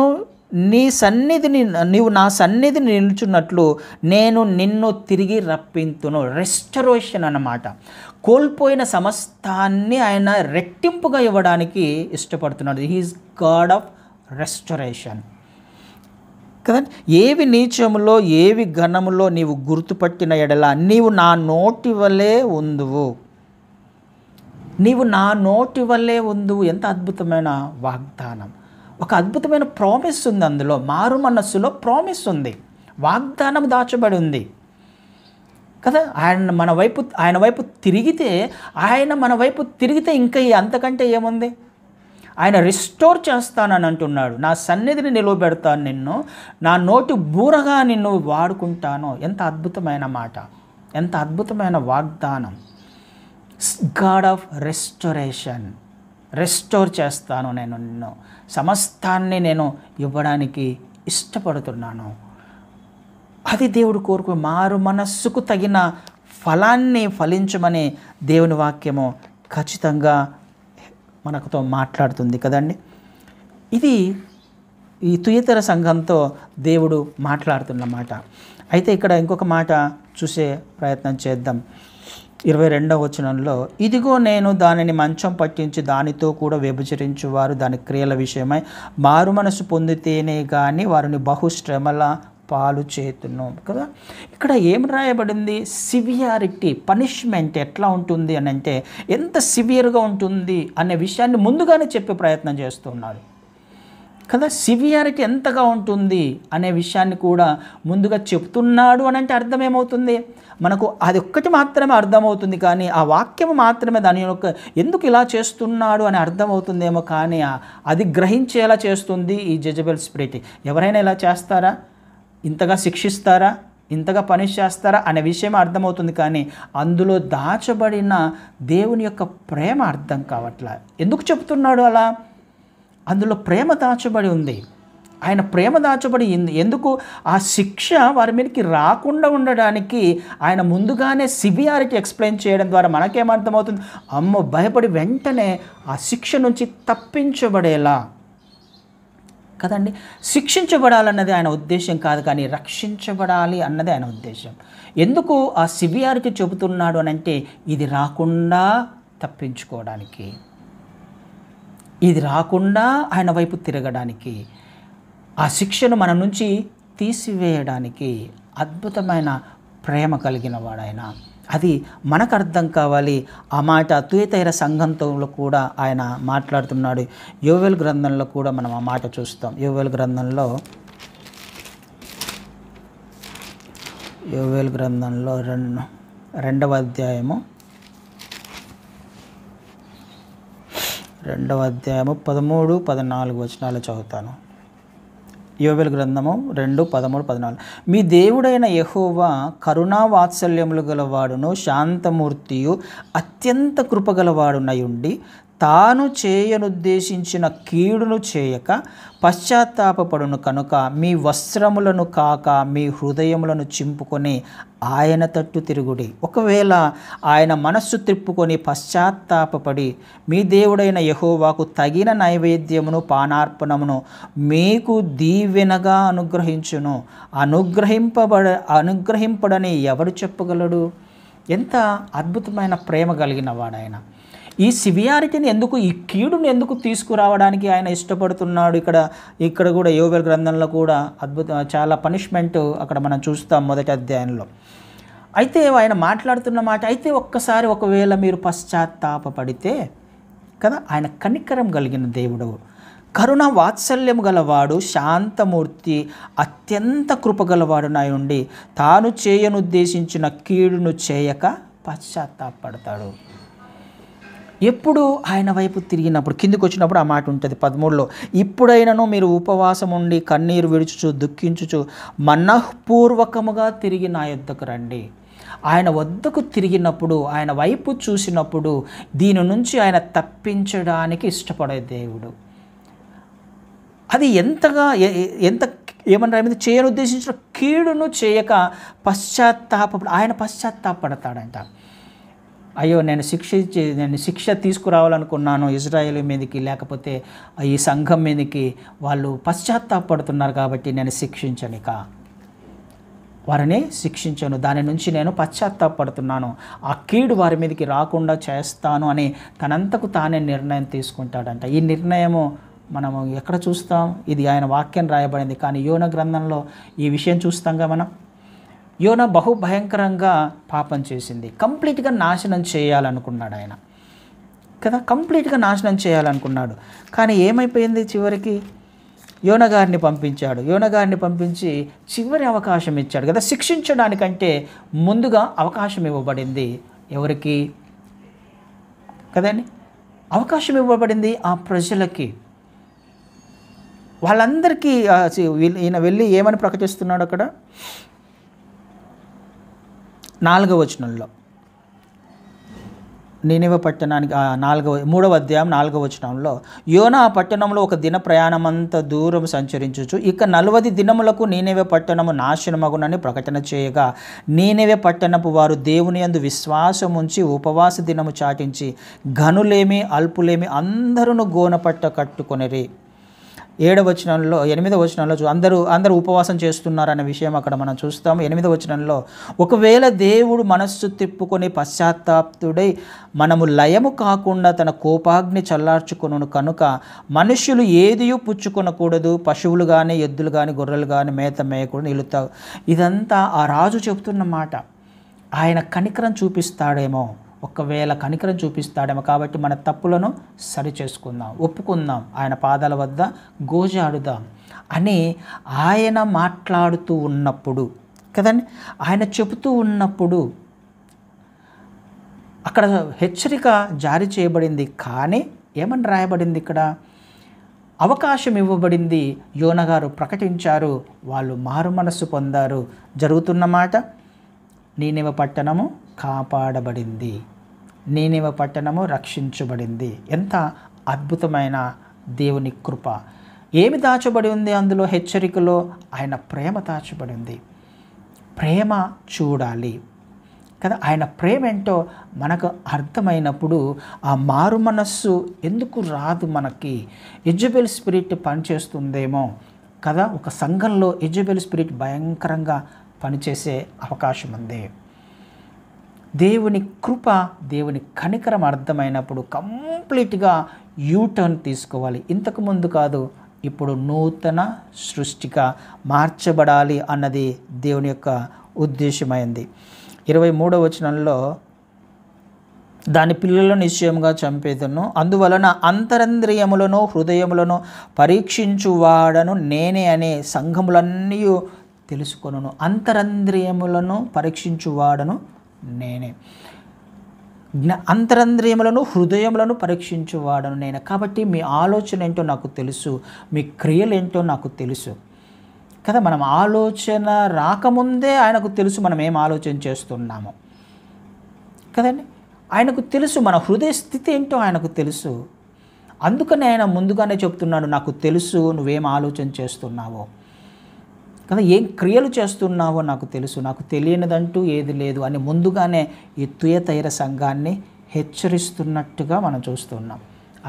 A: నీవు నా సన్నిధిని నిలుచున్నట్లు నేను నిన్ను తిరిగి రప్పింతును. రెస్టరేషన్ అన్నమాట. కోల్పోయిన సమస్తాన్ని ఆయన రెట్టింపుగా ఇవ్వడానికి ఇష్టపడుతున్నాడు. హీఈస్ గాడ్ ఆఫ్ రెస్టరేషన్ కదా. ఏవి నీచములో ఏవి ఘనములో నీవు గుర్తుపట్టిన ఎడల నీవు నా నోటి వలె ఉందువు, నీవు నా నోటి వల్లే ఉందువు. ఎంత అద్భుతమైన వాగ్దానం, ఒక అద్భుతమైన ప్రామిస్ ఉంది అందులో. మారు మనస్సులో ప్రామిస్ ఉంది, వాగ్దానం దాచబడి ఉంది కదా. ఆయన వైపు తిరిగితే, ఆయన మన వైపు తిరిగితే ఇంకా అంతకంటే ఏముంది. ఆయన రిస్టోర్ చేస్తానని అంటున్నాడు. నా సన్నిధిని నిలవబెడతాను, నిన్ను నా నోటి బూరగా నిన్ను వాడుకుంటాను. ఎంత అద్భుతమైన మాట, ఎంత అద్భుతమైన వాగ్దానం. God of restoration. రెస్టోర్ చేస్తాను నేను నిన్ను, సమస్తాన్ని నేను ఇవ్వడానికి ఇష్టపడుతున్నాను. అది దేవుడు కోరుకు. మారు మనస్సుకు తగిన ఫలాన్ని ఫలించమని దేవుని వాక్యము ఖచ్చితంగా మనతో మాట్లాడుతుంది కదండి. ఇది ఈ తుయతైర సంఘంతో దేవుడు మాట్లాడుతున్నమాట. అయితే ఇక్కడ ఇంకొక మాట చూసే ప్రయత్నం చేద్దాం. 22వ వచనంలో, ఇదిగో నేను దానిని మంచం పట్టించి దానితో కూడా వ్యభిచరించువారు దాని క్రియల విషయమై మారు మనసు పొందితేనే కానీ వారిని బహుశ్రమల పాలు చేతును కదా. ఇక్కడ ఏం రాయబడింది? సివియారిటీ, పనిష్మెంట్ ఎట్లా ఉంటుంది అని అంటే ఎంత సివియర్గా ఉంటుంది అనే విషయాన్ని ముందుగానే చెప్పే ప్రయత్నం చేస్తున్నాడు కదా. సివియారిటీ ఎంతగా ఉంటుంది అనే విషయాన్ని కూడా ముందుగా చెప్తున్నాడు అని అంటే అర్థం ఏమవుతుంది? మనకు అది ఒక్కటి మాత్రమే అర్థమవుతుంది, కానీ ఆ వాక్యం మాత్రమే దాని యొక్క ఎందుకు ఇలా చేస్తున్నాడు అని అర్థమవుతుందేమో, కానీ అది గ్రహించేలా చేస్తుంది ఈ జెజబెల్ స్పిరిట్. ఎవరైనా ఇలా చేస్తారా? ఇంతగా శిక్షిస్తారా? ఇంతగా పనిష్ చేస్తారా అనే విషయం అర్థమవుతుంది, కానీ అందులో దాచబడిన దేవుని యొక్క ప్రేమ అర్థం కావట్లా. ఎందుకు చెప్తున్నాడు అలా? అందులో ప్రేమ దాచబడి ఉంది. ఆయన ప్రేమ దాచబడి ఎందుకు? ఆ శిక్ష వారి మీదకి రాకుండా ఉండడానికి ఆయన ముందుగానే సివియారిటీ ఎక్స్ప్లెయిన్ చేయడం ద్వారా మనకేమర్థమవుతుంది? అమ్మో, భయపడి వెంటనే ఆ శిక్ష నుంచి తప్పించబడేలా కదండి. శిక్షించబడాలన్నది ఆయన ఉద్దేశం కాదు, కానీ రక్షించబడాలి అన్నది ఆయన ఉద్దేశం. ఎందుకు ఆ సివియారిటీ చెబుతున్నాడు అని అంటే ఇది రాకుండా తప్పించుకోవడానికి, ఇది రాకుండా ఆయన వైపు తిరగడానికి, ఆ శిక్షను మన నుంచి తీసివేయడానికి. అద్భుతమైన ప్రేమ కలిగిన వాడాయన. అది మనకు అర్థం కావాలి. ఆ మాట తుయతైర సంఘంతో కూడా ఆయన మాట్లాడుతున్నాడు. యోవేలు గ్రంథంలో కూడా మనం ఆ మాట చూస్తాం. యోవేలు గ్రంథంలో 2వ అధ్యాయము 13, 14 వచనాలు చదువుతాను. యోవేలు గ్రంథము 2, 13, 14. మీ దేవుడైన యెహోవా కరుణా వాత్సల్యములు గలవాడును శాంతమూర్తియు అత్యంత కృపగలవాడునై ఉండి తాను చేయనుద్దేశించిన కీడును చేయక పశ్చాత్తాపపడును కనుక మీ వస్త్రములను కాక మీ హృదయములను చింపుకొని ఆయన తట్టు తిరుగుడి. ఒకవేళ ఆయన మనస్సు త్రిప్పుకొని పశ్చాత్తాపపడి మీ దేవుడైన యెహోవాకు తగిన నైవేద్యమును పానార్పణమును మీకు దీవెనగా అనుగ్రహించును. అనుగ్రహింపడని ఎవడు చెప్పగలడు? ఎంత అద్భుతమైన ప్రేమ కలిగిన వాడాయన. ఈ సివియారిటీని ఎందుకు, ఈ కీడుని ఎందుకు తీసుకురావడానికి ఆయన ఇష్టపడుతున్నాడు? ఇక్కడ కూడా యోవేలు గ్రంథంలో కూడా చాలా పనిష్మెంట్ అక్కడ మనం చూస్తాం మొదటి అధ్యాయంలో. అయితే ఆయన మాట్లాడుతున్న మాట, అయితే ఒక్కసారి ఒకవేళ మీరు పశ్చాత్తాపపడితే కదా, ఆయన కనికరం కలిగిన దేవుడు, కరుణ వాత్సల్యం గలవాడు, శాంతమూర్తి, అత్యంత కృపగలవాడునై ఉండి తాను చేయనుద్దేశించిన కీడును చేయక పశ్చాత్తాపడతాడు. ఎప్పుడు ఆయన వైపు తిరిగినప్పుడు, కిందికి వచ్చినప్పుడు ఆ మాట ఉంటుంది 13లో, ఇప్పుడైనను మీరు ఉపవాసం ఉండి కన్నీరు విడుచుచు దుఃఖించుచు మనఃపూర్వకముగా తిరిగి నా యొద్దకు రండి. ఆయన వద్దకు తిరిగినప్పుడు, ఆయన వైపు చూసినప్పుడు దీని నుంచి ఆయన తప్పించడానికి ఇష్టపడే దేవుడు. అది ఎంత ఏమన్నా చేయనుద్దేశించిన కీడును చేయక ఆయన పశ్చాత్తాపడతాడంట. అయ్యో, నేను శిక్ష తీసుకురావాలనుకున్నాను ఇజ్రాయేల్ మీదకి, లేకపోతే ఈ సంఘం మీదకి, వాళ్ళు పశ్చాత్తాపడుతున్నారు కాబట్టి నేను వారిని శిక్షించను, దాని నుంచి నేను పశ్చాత్తాపడుతున్నాను, ఆ కీడు వారి మీదకి రాకుండా చేస్తాను అని తనంతకు తానే నిర్ణయం తీసుకుంటాడంట. ఈ నిర్ణయము మనము ఎక్కడ చూస్తాం? ఇది ఆయన వాక్యం రాయబడింది, కానీ యోనా గ్రంథంలో ఈ విషయం చూస్తాంగా మనం. యోనా బహు భయంకరంగా పాపం చేసింది, కంప్లీట్గా నాశనం చేయాలనుకున్నాడు ఆయన కదా, కంప్లీట్గా నాశనం చేయాలనుకున్నాడు. కానీ ఏమైపోయింది? చివరికి యోనా గారిని పంపించి చివరి అవకాశం ఇచ్చాడు కదా. శిక్షించడానికంటే ముందుగా అవకాశం ఇవ్వబడింది ఎవరికి కదండి? అవకాశం ఇవ్వబడింది ఆ ప్రజలకి, వాళ్ళందరికీ. ఈయన వెళ్ళి ఏమని ప్రకటిస్తున్నాడు అక్కడ 4వ వచనంలో, నీనివే పట్టణానికి 3వ అధ్యాయం 4వ వచనంలో, యోనా ఆ పట్టణంలో ఒక దిన ప్రయాణమంత దూరం సంచరించుచు ఇక 40 దినములకు నీనివే పట్టణము నాశనమగునని ప్రకటన చేయగా, నీనివే పట్టణపు వారు దేవుని యందు విశ్వాసం ఉంచి ఉపవాస దినము చాటించి ఘనులేమి అల్పులేమి అందరూ గోనపట్ట కట్టుకొనిరి. 8వ వచనంలో 8వ వచనంలో అందరూ ఉపవాసం చేస్తున్నారనే విషయం అక్కడ మనం చూస్తాం. 8వ వచనంలో, ఒకవేళ దేవుడు మనస్సు తిప్పుకొని పశ్చాత్తాప్తుడై మనము లయము కాకుండా తన కోపాగ్ని చల్లార్చుకొనును కనుక మనుష్యులు ఏదియూ పుచ్చుకొనకూడదు, పశువులు కానీ ఎద్దులు కానీ గొర్రెలు కానీ మేత మేయకూడదు నిలుతావు. ఇదంతా ఆ రాజు చెప్తున్న మాట. ఆయన కనికరం చూపిస్తాడేమో, ఒకవేళ కనికరం చూపిస్తాడేమో, కాబట్టి మన తప్పులను సరి చేసుకుందాం, ఒప్పుకుందాం, ఆయన పాదాల వద్ద గోజాడుదాం అని ఆయన మాట్లాడుతూ ఉన్నప్పుడు కదండి, ఆయన చెబుతూ ఉన్నప్పుడు అక్కడ హెచ్చరిక జారీ చేయబడింది. కానీ ఏమని రాయబడింది ఇక్కడ? అవకాశం ఇవ్వబడింది. యోనా గారు ప్రకటించారు, వాళ్ళు మారు మనస్సు పొందారు. జరుగుతున్న మాట, నీనెవ పట్టణము కాపాడబడింది, నీనెవ పట్టణము రక్షించబడింది. ఎంత అద్భుతమైన దేవుని కృప! ఏమి దాచబడి ఉంది అందులో? హెచ్చరికలో ఆయన ప్రేమ దాచబడి ఉంది. ప్రేమ చూడాలి కదా. ఆయన ప్రేమ ఏంటో మనకు అర్థమైనప్పుడు ఆ మారు మనస్సు ఎందుకు రాదు మనకి? యెజబెల్ స్పిరిట్ పనిచేస్తుందేమో కదా. ఒక సంఘంలో యెజబెల్ స్పిరిట్ భయంకరంగా పనిచేసే అవకాశం ఉంది. దేవుని కృప, దేవుని కనికరం అర్థమైనప్పుడు కంప్లీట్గా యూటర్న్ తీసుకోవాలి. ఇంతకుముందు కాదు, ఇప్పుడు నూతన సృష్టిగా మార్చబడాలి అన్నది దేవుని యొక్క ఉద్దేశమైంది. 23వ వచనంలో, దాని పిల్లలను నిశ్చయంగా చంపేదను, అందువలన అంతరంద్రియములను హృదయములను పరీక్షించువాడను నేనే అనే సంఘములన్నీ తెలుసుకొనును. అంతరంద్రియములను పరీక్షించువాడను నేనే, అంతరంద్రియములను హృదయములను పరీక్షించువాడను నేనే. కాబట్టి మీ ఆలోచన ఏంటో నాకు తెలుసు, మీ క్రియలు ఏంటో నాకు తెలుసు కదా. మనం ఆలోచన రాకముందే ఆయనకు తెలుసు మనం ఏం ఆలోచన చేస్తున్నామో కదండి. ఆయనకు తెలుసు మన హృదయ స్థితి ఏంటో ఆయనకు తెలుసు. అందుకని ఆయన ముందుగానే చెప్తున్నాడు, నాకు తెలుసు నువ్వేం ఆలోచన చేస్తున్నావో కదా, ఏం క్రియలు చేస్తున్నావో నాకు తెలుసు, నాకు తెలియనిదంటూ ఏది లేదు అని ముందుగానే ఈ తుయతైర సంఘాన్ని హెచ్చరిస్తున్నట్టుగా మనం చూస్తున్నాం.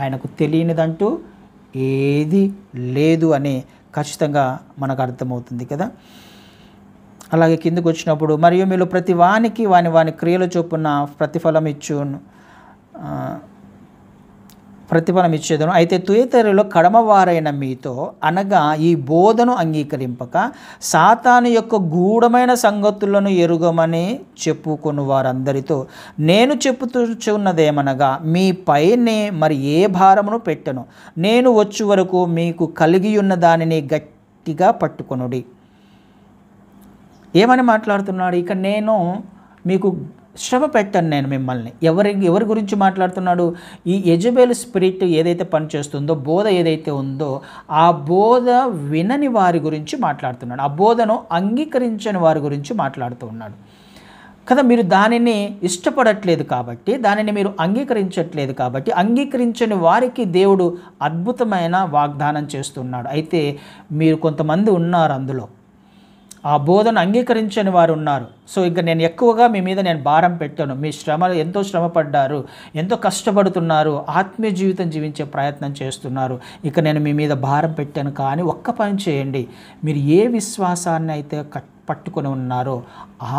A: ఆయనకు తెలియనిదంటూ ఏది లేదు అని ఖచ్చితంగా మనకు అర్థమవుతుంది కదా. అలాగే కిందకు వచ్చినప్పుడు, మరియు మీరు ప్రతి వానికి వాని క్రియలు చొప్పున ప్రతిఫలం ఇచ్చేదను. అయితే తుయతైరలో కడమవారైన మీతో అనగా ఈ బోధను అంగీకరింపక సాతాను యొక్క గూఢమైన సంగతులను ఎరుగమని చెప్పుకొని వారందరితో నేను చెప్పుచున్నదేమనగా, మీ పైనే మరి ఏ భారమును పెట్టను, నేను వచ్చు వరకు మీకు కలిగి ఉన్న దానిని గట్టిగా పట్టుకొనుడి. ఏమని మాట్లాడుతున్నాడు ఇక? నేను మీకు శ్రమ పెట్టను నేను మిమ్మల్ని. ఎవరి గురించి మాట్లాడుతున్నాడు? ఈ యెజబెల్ స్పిరిట్ ఏదైతే పనిచేస్తుందో, బోధ ఏదైతే ఉందో ఆ బోధ వినని వారి గురించి మాట్లాడుతున్నాడు. ఆ బోధను అంగీకరించని వారి గురించి మాట్లాడుతూ ఉన్నాడు కదా. మీరు దానిని ఇష్టపడట్లేదు కాబట్టి, దానిని మీరు అంగీకరించట్లేదు కాబట్టి, అంగీకరించని వారికి దేవుడు అద్భుతమైన వాగ్దానం చేస్తున్నాడు. అయితే మీరు కొంతమంది ఉన్నారు అందులో, ఆ బోధన అంగీకరించని వారు ఉన్నారు. సో ఇంకా నేను ఎక్కువగా మీ మీద నేను భారం పెట్టాను. మీ ఎంతో శ్రమపడ్డారు, ఎంతో కష్టపడుతున్నారు, ఆత్మీయ జీవితం జీవించే ప్రయత్నం చేస్తున్నారు, ఇక నేను మీ మీద భారం పెట్టాను. కానీ ఒక్క పని చేయండి, మీరు ఏ విశ్వాసాన్ని అయితే పట్టుకొని ఉన్నారో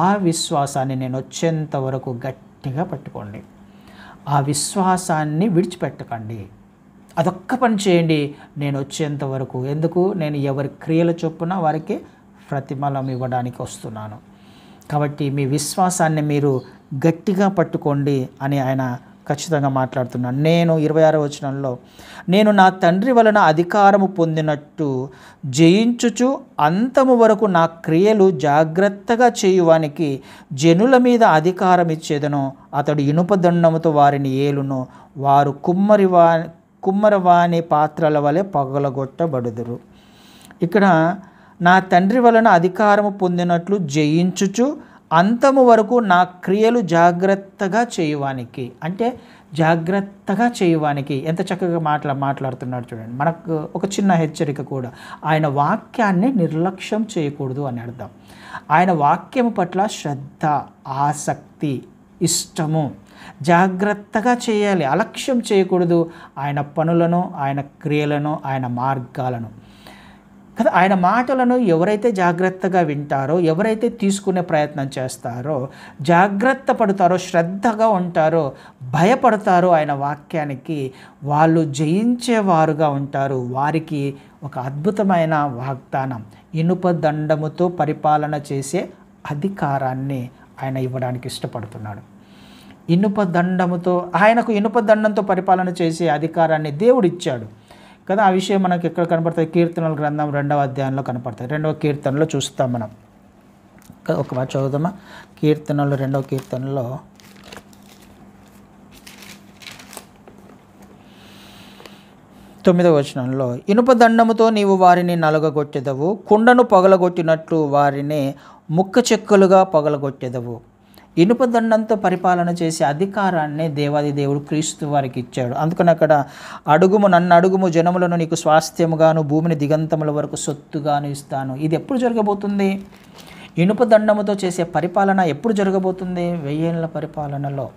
A: ఆ విశ్వాసాన్ని నేను వచ్చేంత వరకు గట్టిగా పట్టుకోండి. ఆ విశ్వాసాన్ని విడిచిపెట్టకండి. అదొక్క పని చేయండి నేను వచ్చేంత వరకు. ఎందుకు? నేను ఎవరి క్రియల చొప్పున వారికి ప్రతిఫలం ఇవ్వడానికి వస్తున్నాను. కాబట్టి మీ విశ్వాసాన్ని మీరు గట్టిగా పట్టుకోండి అని ఆయన ఖచ్చితంగా మాట్లాడుతున్నాను. నేను 26వ వచనంలో, నేను నా తండ్రి వలన అధికారము పొందినట్టు జయించుచు అంతము వరకు నా క్రియలు జాగ్రత్తగా చేయువానికి జనుల మీద అధికారం ఇచ్చేదను. అతడు ఇనుపదండముతో వారిని ఏలును, వారు కుమ్మరవాని పాత్రల వలె పగలగొట్టబడుదురు. ఇక్కడ నా తండ్రి వలన అధికారము పొందినట్లు జయించుచు అంతము వరకు నా క్రియలు జాగ్రత్తగా చేయువానికి, అంటే జాగ్రత్తగా చేయువానికి ఎంత చక్కగా మాట్లాడుతున్నాడు చూడండి. మనకు ఒక చిన్న హెచ్చరిక కూడా, ఆయన వాక్యాన్ని నిర్లక్ష్యం చేయకూడదు అని అర్థం. ఆయన వాక్యం పట్ల శ్రద్ధ, ఆసక్తి ఇష్టము. జాగ్రత్తగా చేయాలి, అలక్ష్యం చేయకూడదు ఆయన పనులను, ఆయన క్రియలను, ఆయన మార్గాలను కదా. ఆయన మాటలను ఎవరైతే జాగ్రత్తగా వింటారో, ఎవరైతే తీసుకునే ప్రయత్నం చేస్తారో, జాగ్రత్త పడతారో, శ్రద్ధగా ఉంటారో, భయపడతారో ఆయన వాక్యానికి, వాళ్ళు జయించేవారుగా ఉంటారు. వారికి ఒక అద్భుతమైన వాగ్దానం, ఇనుప దండముతో పరిపాలన చేసే అధికారాన్ని ఆయన ఇవ్వడానికి ఇష్టపడుతున్నాడు. ఇనుప దండముతో, ఆయనకు ఇనుప దండంతో పరిపాలన చేసే అధికారాన్ని దేవుడు ఇచ్చాడు కదా. ఆ విషయం మనకు ఎక్కడ కనపడుతుంది? కీర్తనల గ్రంథం 2వ అధ్యాయంలో కనపడుతుంది. 2వ కీర్తనలో చూస్తాం మనం. ఒక మాట చదువుదామా? కీర్తనలు 2వ కీర్తనలో 9వ వచనంలో, ఇనుప దండముతో నీవు వారిని నలగగొట్టెదవు, కుండను పగలగొట్టినట్లు వారిని ముక్క చెక్కలుగా పగలగొట్టెదవు. ఇనుప దండంతో పరిపాలన చేసే అధికారాన్ని దేవాది దేవుడు క్రీస్తు వారికి ఇచ్చాడు. అందుకని అక్కడ నన్ను అడుగుము, జనములను నీకు స్వాస్థ్యముగాను, భూమిని దిగంతముల వరకు సొత్తుగాను ఇస్తాను. ఇది ఎప్పుడు జరగబోతుంది? ఇనుప దండముతో చేసే పరిపాలన ఎప్పుడు జరగబోతుంది? 1000 ఏళ్ల పరిపాలనలో.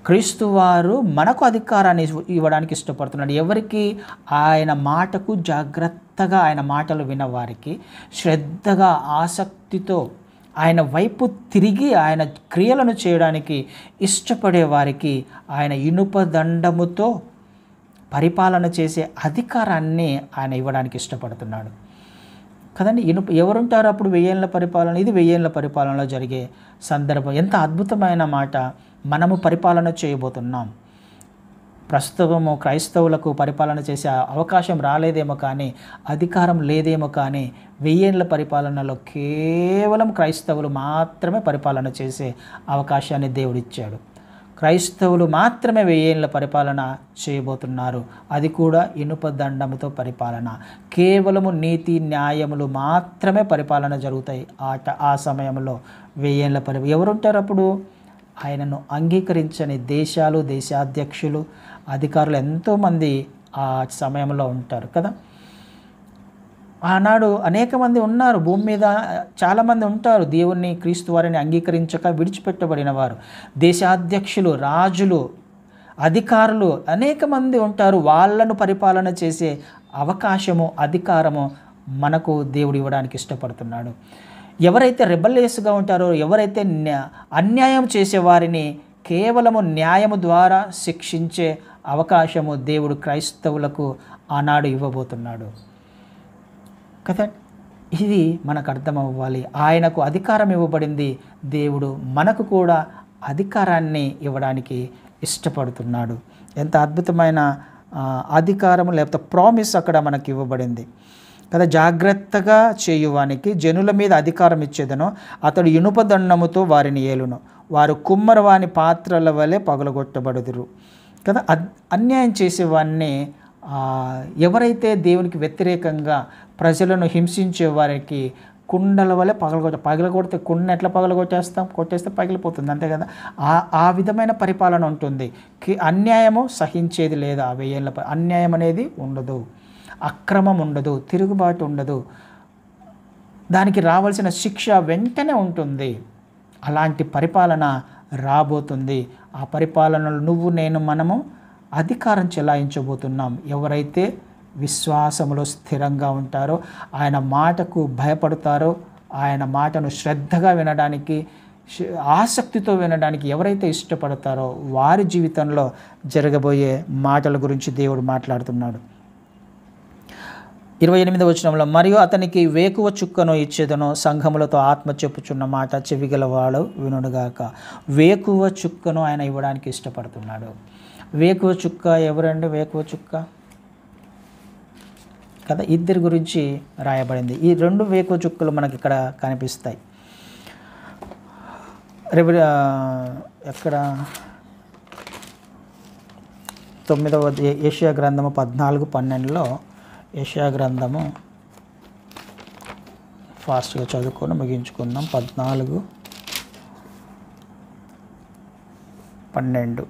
A: క్రీస్తు వారు మనకు అధికారాన్ని ఇవ్వడానికి ఇష్టపడుతున్నాడు. ఎవరికి? ఆయన మాటకు జాగ్రత్తగా, ఆయన మాటలు వినవారికి, శ్రద్ధగా ఆసక్తితో ఆయన వైపు తిరిగి ఆయన క్రియలను చేయడానికి ఇష్టపడే వారికి ఆయన ఇనుప దండముతో పరిపాలన చేసే అధికారాన్ని ఆయన ఇవ్వడానికి ఇష్టపడుతున్నాడు కదండి. ఎవరుంటారు అప్పుడు 1000 ఏళ్ల పరిపాలన? ఇది 1000 ఏళ్ల పరిపాలనలో జరిగే సందర్భం. ఎంత అద్భుతమైన మాట! మనము పరిపాలన చేయబోతున్నాం. ప్రస్తుతము క్రైస్తవులకు పరిపాలన చేసే అవకాశం రాలేదేమో కానీ, అధికారం లేదేమో కానీ, 1000 ఏళ్ల పరిపాలనలో కేవలం క్రైస్తవులు మాత్రమే పరిపాలన చేసే అవకాశాన్ని దేవుడిచ్చాడు. క్రైస్తవులు మాత్రమే 1000 ఏళ్ల పరిపాలన చేయబోతున్నారు. అది కూడా ఇనుప దండముతో పరిపాలన. కేవలము నీతి న్యాయములు మాత్రమే పరిపాలన జరుగుతాయి ఆ సమయంలో. 1000 ఏళ్ల ఎవరుంటారు అప్పుడు? ఆయనను అంగీకరించని దేశాలు, దేశాధ్యక్షులు, అధికారులు ఎంతోమంది ఆ సమయంలో ఉంటారు కదా. ఆనాడు అనేక మంది ఉన్నారు భూమి మీద, చాలామంది ఉంటారు దేవుణ్ణి, క్రీస్తు వారిని అంగీకరించక విడిచిపెట్టబడిన వారు. దేశాధ్యక్షులు, రాజులు, అధికారులు అనేక మంది ఉంటారు. వాళ్ళను పరిపాలన చేసే అవకాశము, అధికారము మనకు దేవుడు ఇవ్వడానికి ఇష్టపడుతున్నాడు. ఎవరైతే రెబల్లియస్గా ఉంటారో, ఎవరైతే అన్యాయం చేసేవారిని కేవలము న్యాయము ద్వారా శిక్షించే అవకాశము దేవుడు క్రైస్తవులకు ఆనాడు ఇవ్వబోతున్నాడు కదా. ఇది మనకు అర్థం అవ్వాలి. ఆయనకు అధికారం ఇవ్వబడింది, దేవుడు మనకు కూడా అధికారాన్ని ఇవ్వడానికి ఇష్టపడుతున్నాడు. ఎంత అద్భుతమైన అధికారం లేకపోతే ప్రామిస్ అక్కడ మనకి ఇవ్వబడింది కదా. జాగ్రత్తగా చేయువానికి జనుల మీద అధికారం ఇచ్చేదను, అతడు ఇనుప దండముతో వారిని ఏలును, వారు కుమ్మరవాని పాత్రల వలె పగలగొట్టబడుదురు కదా. అన్యాయం చేసేవాడిని, ఎవరైతే దేవునికి వ్యతిరేకంగా ప్రజలను హింసించే వారికి కుండల వలె పగలగొడితే కుండను ఎట్లా కొట్టేస్తే పగిలిపోతుంది అంతే కదా. ఆ విధమైన పరిపాలన ఉంటుంది. అన్యాయము సహించేది లేదు. ఆ 1000 ఏళ్ల అన్యాయం అనేది ఉండదు, అక్రమం ఉండదు, తిరుగుబాటు ఉండదు, దానికి రావాల్సిన శిక్ష వెంటనే ఉంటుంది. అలాంటి పరిపాలన రాబోతుంది. ఆ పరిపాలనలో నువ్వు నేను మనము అధికారం చెలాయించబోతున్నాం. ఎవరైతే విశ్వాసములో స్థిరంగా ఉంటారో, ఆయన మాటకు భయపడతారో, ఆయన మాటను శ్రద్ధగా వినడానికి, ఆసక్తితో వినడానికి ఎవరైతే ఇష్టపడతారో వారి జీవితంలో జరగబోయే మాటల గురించి దేవుడు మాట్లాడుతున్నాడు. 28వ వచనంలో, మరియు అతనికి వేకువ చుక్కను ఇచ్చేదను, సంఘములతో ఆత్మ చెప్పుచున్న మాట చెవిగలవాడు వినుడుగాక. వేకువ చుక్కను ఆయన ఇవ్వడానికి ఇష్టపడుతున్నాడు. వేకువ చుక్క ఎవరండి? వేకువ చుక్క కదా, ఇద్దరి గురించి రాయబడింది. ఈ 2 వేకువ చుక్కలు మనకి ఇక్కడ కనిపిస్తాయి. ఎక్కడ? 9వ యెషయా గ్రంథము 14:12లో, యెషయా గ్రంథము ఫాస్ట్గా చదువుకొని ముగించుకుందాం. 14:12,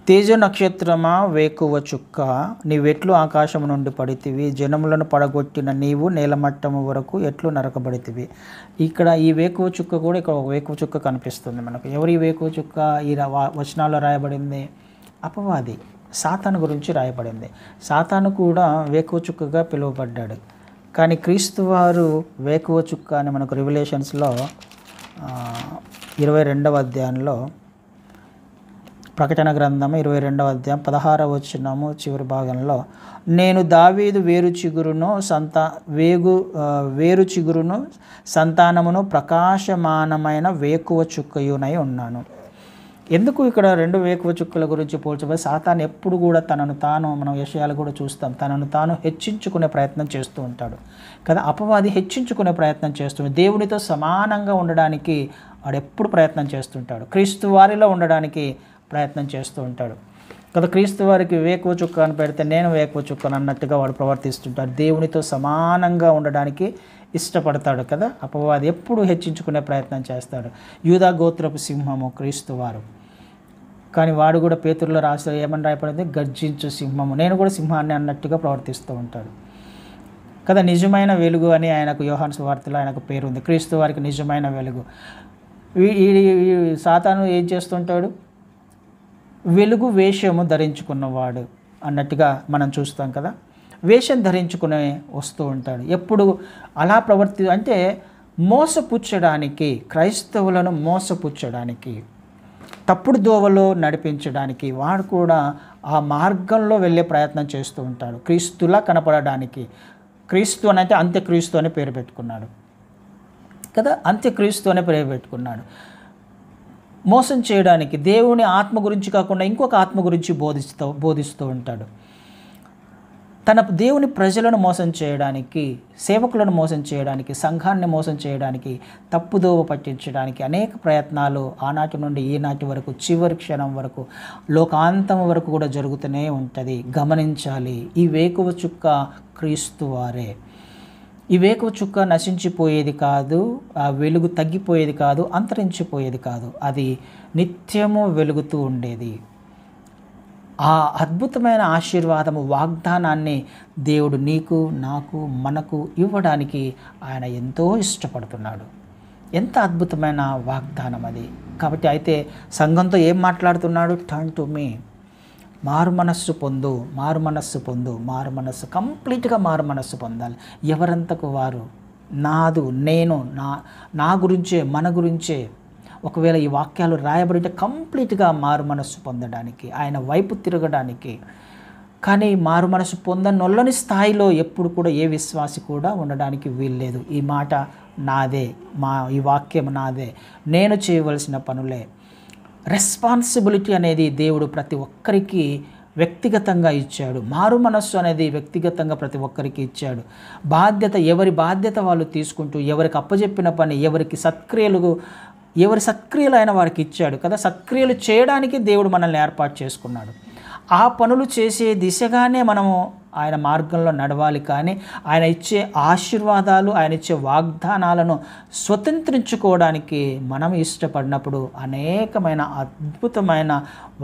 A: తేజ నక్షత్రమా వేకువ చుక్క, నీవెట్లు ఆకాశము నుండి పడితివి, జనములను పడగొట్టిన నీవు నేలమట్టము వరకు ఎట్లు నరకబడితివి. ఇక్కడ ఈ వేకువ చుక్క కూడా ఇక్కడ ఒక వేకువ చుక్క కనిపిస్తుంది మనకు. ఎవరి వేకువ చుక్క ఈ వచనాల్లో రాయబడింది? అపవాది, సాతాను గురించి రాయబడింది. సాతాను కూడా వేకువ చుక్కగా పిలువబడ్డాడు. కానీ క్రీస్తు వారు వేకువ చుక్క అని మనకు రివిలేషన్స్లో 22వ అధ్యాయంలో, ప్రకటన గ్రంథము 22వ అధ్యాయం 16వ వచనము చివరి భాగంలో, నేను దావీదు వేరు చిగురును సంతానమును ప్రకాశమానమైన వేకువ చుక్కయునై ఉన్నాను. ఎందుకు ఇక్కడ రెండు వేకువ చుక్కల గురించి పోల్చబడి? సాతాను ఎప్పుడు కూడా తనను తాను, మనం యెషయాలు కూడా చూస్తాం, తనను తాను హెచ్చించుకునే ప్రయత్నం చేస్తూ ఉంటాడు కదా. అపవాది హెచ్చించుకునే ప్రయత్నం చేస్తుంది. దేవునితో సమానంగా ఉండడానికి వాడు ఎప్పుడు ప్రయత్నం చేస్తుంటాడు. క్రీస్తు వారిలో ఉండడానికి ప్రయత్నం చేస్తూ ఉంటాడు కదా. క్రీస్తు వారికి వేకువ చుక్క అని పెడితే నేను వేకువ చుక్కను అన్నట్టుగా వాడు ప్రవర్తిస్తుంటాడు. దేవునితో సమానంగా ఉండడానికి ఇష్టపడతాడు కదా. అపవాది ఎప్పుడు హెచ్చించుకునే ప్రయత్నం చేస్తాడు. యూదా గోత్రపు సింహము క్రీస్తు వారు. కానీ వాడు కూడా పేతురులో ఏమని రాయబడింది? గర్జించు సింహము, నేను కూడా సింహాన్ని అన్నట్టుగా ప్రవర్తిస్తూ ఉంటాడు కదా. నిజమైన వెలుగు అని ఆయనకు యోహాను సువార్తలో ఆయనకు పేరుంది. క్రీస్తు వారికి నిజమైన వెలుగు. ఈ సాతాను ఏం చేస్తుంటాడు? వెలుగు వేషము ధరించుకున్నవాడు అన్నట్టుగా మనం చూస్తాం కదా. వేషం ధరించుకునే వస్తూ ఉంటాడు ఎప్పుడు. అలా అంటే మోసపుచ్చడానికి, క్రైస్తవులను మోసపుచ్చడానికి, తప్పుడు దోవలో నడిపించడానికి వాడు కూడా ఆ మార్గంలో వెళ్ళే ప్రయత్నం చేస్తూ ఉంటాడు. క్రీస్తులా కనపడడానికి. క్రీస్తు అని అంటే అంత్యక్రీస్తు అని పేరు పెట్టుకున్నాడు కదా. అంత్యక్రీస్తు అనే పేరు పెట్టుకున్నాడు. మోసం చేయడానికి, దేవుని ఆత్మ గురించి కాకుండా ఇంకొక ఆత్మ గురించి బోధిస్తూ ఉంటాడు. తన దేవుని ప్రజలను మోసం చేయడానికి, సేవకులను మోసం చేయడానికి, సంఘాన్ని మోసం చేయడానికి, తప్పుదోవ పట్టించడానికి అనేక ప్రయత్నాలు ఆనాటి నుండి ఈనాటి వరకు, చివరి క్షణం వరకు, లోకాంతం వరకు కూడా జరుగుతూనే ఉంటుంది. గమనించాలి. ఈ వేకువ చుక్క క్రీస్తు వారే. ఈ వేకువ చుక్క నశించిపోయేది కాదు, ఆ వెలుగు తగ్గిపోయేది కాదు, అంతరించిపోయేది కాదు. అది నిత్యము వెలుగుతూ ఉండేది. ఆ అద్భుతమైన ఆశీర్వాదము, వాగ్దానాన్ని దేవుడు నీకు, నాకు, మనకు ఇవ్వడానికి ఆయన ఎంతో ఇష్టపడుతున్నాడు. ఎంత అద్భుతమైన వాగ్దానం అది. కాబట్టి అయితే సంఘంతో ఏం మాట్లాడుతున్నాడు? టర్న్ టు మీ, మారు మనస్సు పొందు, మారు మనస్సు పొందు, మారు మనస్సు, కంప్లీట్గా మారు మనస్సు పొందాలి. ఎవరంతకు వారు, నాదు, నేను, నా గురించే, మన గురించే. ఒకవేళ ఈ వాక్యాలు రాయబడితే కంప్లీట్గా మారు మనస్సు పొందడానికి, ఆయన వైపు తిరగడానికి. కానీ మారు మనస్సు పొందనొల్లని స్థాయిలో ఎప్పుడు కూడా ఏ విశ్వాసి కూడా ఉండడానికి వీల్లేదు. ఈ మాట నాదే, ఈ వాక్యం నాదే, నేను చేయవలసిన పనులే. రెస్పాన్సిబిలిటీ అనేది దేవుడు ప్రతి ఒక్కరికి వ్యక్తిగతంగా ఇచ్చాడు. మారు మనస్సు అనేది వ్యక్తిగతంగా ప్రతి ఒక్కరికి ఇచ్చాడు. బాధ్యత, ఎవరి బాధ్యత వాళ్ళు తీసుకుంటూ, ఎవరికి అప్పజెప్పిన పని, ఎవరి సత్క్రియలు ఆయన వారికి ఇచ్చాడు కదా. సత్క్రియలు చేయడానికి దేవుడు మనల్ని ఏర్పాటు చేసుకున్నాడు. ఆ పనులు చేసే దిశగానే మనము ఆయన మార్గంలో నడవాలి. కానీ ఆయన ఇచ్చే ఆశీర్వాదాలు, ఆయన ఇచ్చే వాగ్దానాలను స్వతంత్రించుకోవడానికి మనం ఇష్టపడినప్పుడు అనేకమైన అద్భుతమైన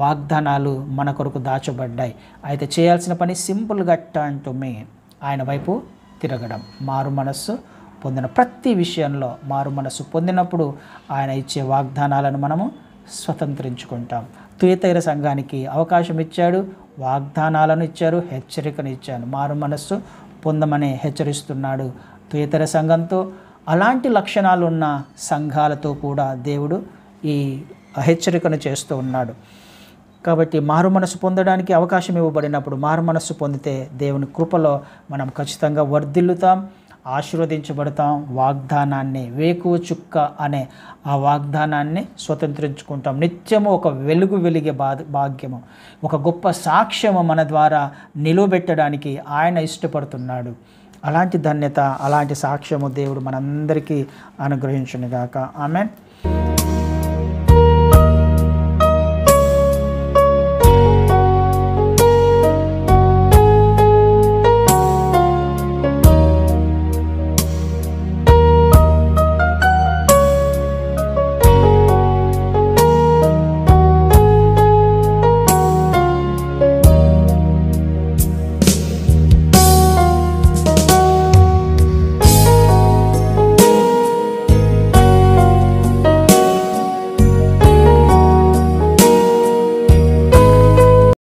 A: వాగ్దానాలు మన కొరకు దాచబడ్డాయి. అయితే చేయాల్సిన పని సింపుల్గా టర్న్ టు మీ, ఆయన వైపు తిరగడం. మారు మనస్సు పొందిన ప్రతి విషయంలో మారు మనస్సు పొందినప్పుడు ఆయన ఇచ్చే వాగ్దానాలను మనము స్వతంత్రించుకుంటాం. తుయతైర సంఘానికి అవకాశం ఇచ్చాడు, వాగ్దానాలను ఇచ్చారు, హెచ్చరికను ఇచ్చాను. మారు మనస్సు పొందమని హెచ్చరిస్తున్నాడు. తుయతైర సంఘంతో, అలాంటి లక్షణాలు ఉన్న సంఘాలతో కూడా దేవుడు ఈ హెచ్చరికను చేస్తూ ఉన్నాడు. కాబట్టి మారు మనస్సు పొందడానికి అవకాశం ఇవ్వబడినప్పుడు మారు మనస్సు పొందితే దేవుని కృపలో మనం ఖచ్చితంగా వర్ధిల్లుతాం, ఆశీర్వదించబడతాం. వాగ్దానాన్ని, వేకువ చుక్క అనే ఆ వాగ్దానాన్ని స్వతంత్రించుకుంటాం. నిత్యము ఒక వెలుగు వెలిగే భాగ్యము, ఒక గొప్ప సాక్ష్యము మన ద్వారా నిలువబెట్టడానికి ఆయన ఇష్టపడుతున్నాడు. అలాంటి ధన్యత, అలాంటి సాక్ష్యము దేవుడు మనందరికీ అనుగ్రహించునుగాక. ఆమేన్.